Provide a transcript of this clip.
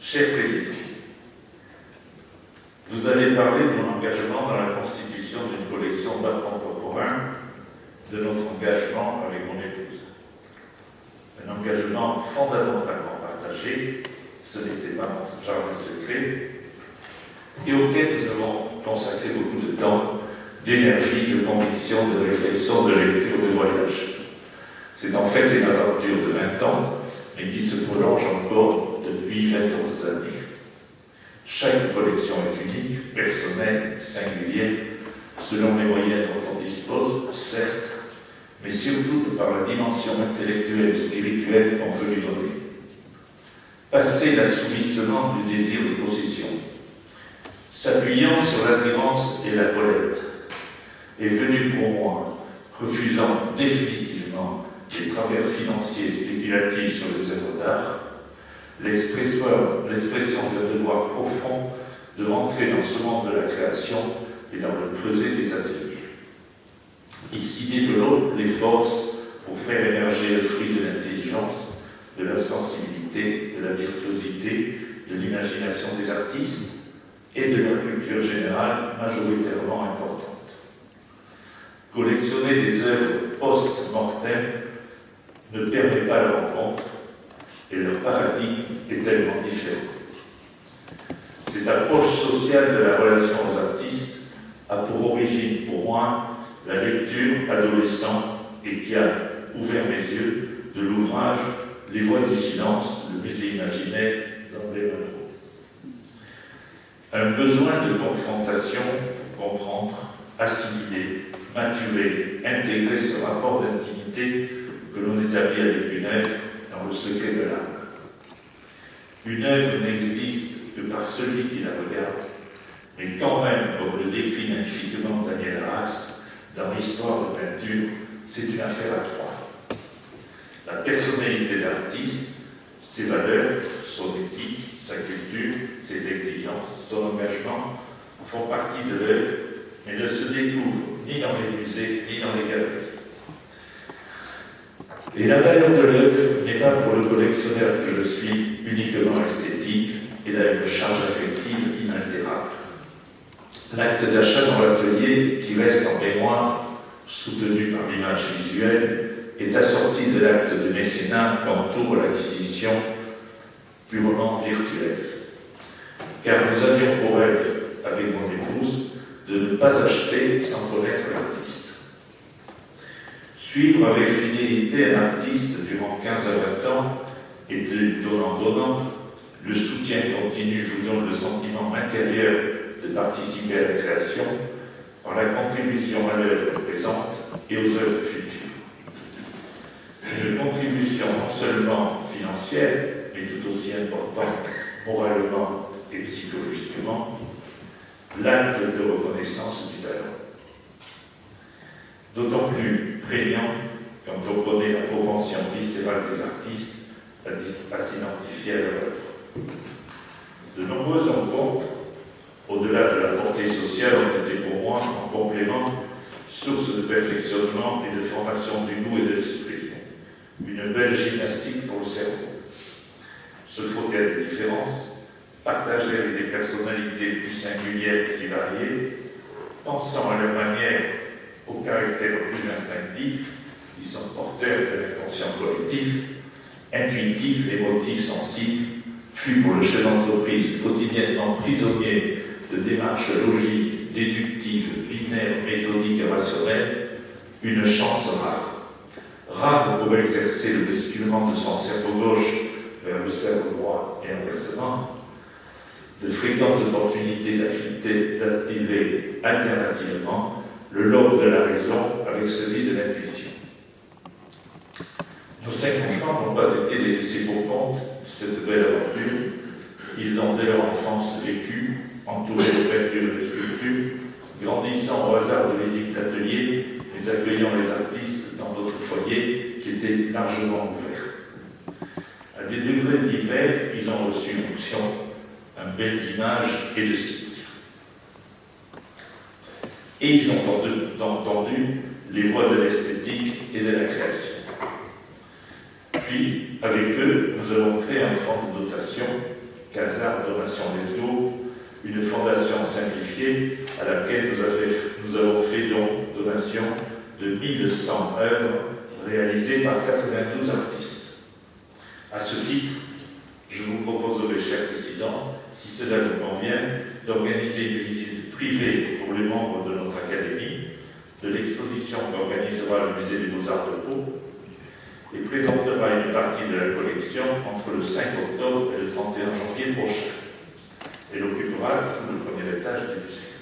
Cher Président, vous avez parlé de mon engagement dans la constitution d'une collection d'art contemporain, de notre engagement avec mon épouse. Un engagement fondamentalement partagé, ce n'était pas mon jardin secret, et auquel nous avons consacré beaucoup de temps, d'énergie, de conviction, de réflexion, de lecture, de voyage. C'est en fait une aventure de 20 ans, mais qui se prolonge encore depuis 20 autres années. Chaque collection est unique, personnelle, singulière, selon les moyens dont on dispose, certes, mais surtout par la dimension intellectuelle et spirituelle qu'on veut lui donner. Passer l'assouvissement du désir de possession, s'appuyant sur l'attirance et la collecte, est venu pour moi, refusant définitivement les travers financiers et spéculatifs sur les œuvres d'art, l'expression d'un devoir profond de rentrer dans ce monde de la création et dans le creuset des ateliers. Ici développe les forces pour faire émerger le fruit de l'intelligence, de la sensibilité, de la virtuosité, de l'imagination des artistes et de leur culture générale majoritairement importante. Collectionner des œuvres post-mortem ne permet pas la rencontre et leur paradigme est tellement différent. Cette approche sociale de la relation aux artistes a pour origine, pour moi, la lecture adolescente et qui a ouvert mes yeux de l'ouvrage « Les voix du silence, le musée imaginaire » d'André Malraux. Un besoin de confrontation pour comprendre, assimiler, maturer, intégrer ce rapport d'intimité que l'on établit avec une œuvre dans le secret de l'âme. Une œuvre n'existe que par celui qui la regarde, mais quand même, comme le décrit magnifiquement Daniel Arras dans l'histoire de peinture, c'est une affaire à trois. La personnalité de l'artiste, ses valeurs, son éthique, sa culture, ses exigences, son engagement font partie de l'œuvre, mais ne se découvrent ni dans les musées, ni dans les galeries. Et la valeur de l'œuvre n'est pas pour le collectionneur que je suis uniquement esthétique, elle a une charge affective inaltérable. L'acte d'achat dans l'atelier, qui reste en mémoire, soutenu par l'image visuelle, est assorti de l'acte de mécénat qu'entoure l'acquisition purement virtuelle. Car nous avions pour elle, avec mon épouse, de ne pas acheter sans connaître l'artiste. Suivre avec fidélité un artiste durant 15 à 20 ans et de donnant, le soutien continu vous donne le sentiment intérieur de participer à la création par la contribution à l'œuvre présente et aux œuvres futures. Une contribution non seulement financière, mais tout aussi importante moralement et psychologiquement, l'acte de reconnaissance du talent. D'autant plus prégnant quand on connaît la propension viscérale des artistes à s'identifier à leur œuvre. De nombreuses rencontres, au-delà de la portée sociale, ont été pour moi, en complément, source de perfectionnement et de formation du goût et de l'esprit. Une belle gymnastique pour le cerveau. Se frotter à des différences, partager avec des personnalités plus singulières si variées, pensant à leur manière au caractère plus instinctif, ils sont porteurs de l'inconscient collectif, intuitif, émotif, sensible, fut pour le chef d'entreprise quotidiennement prisonnier de démarches logiques, déductives, binaires, méthodiques et rationnelles, une chance rare. Rare pour exercer le basculement de son cerveau gauche vers le cerveau droit et inversement, de fréquentes opportunités d'activer alternativement le lobe de la raison avec celui de l'intuition. Nos 5 enfants n'ont pas été laissés pour compte de cette belle aventure. Ils ont dès leur enfance vécu, entourés de peintures et de sculptures, grandissant au hasard de visites d'ateliers, mais accueillant les artistes dans d'autres foyers qui étaient largement ouverts. À des degrés divers, ils ont reçu l'onction, un bel d'image et de signes. Et ils ont entendu les voix de l'esthétique et de la création. Puis, avec eux, nous avons créé un fonds de dotation Casar Donation Lesgo, une fondation simplifiée à laquelle nous avons fait donation de 1100 œuvres réalisées par 92 artistes. À ce titre, je vous proposerai, cher Président, si cela vous convient, d'organiser une visite privée pour les membres de notre Académie de l'exposition qu'organisera le Musée des Beaux-Arts de Pau et présentera une partie de la collection entre le 5 octobre et le 31 janvier prochain. Elle occupera tout le premier étage du musée.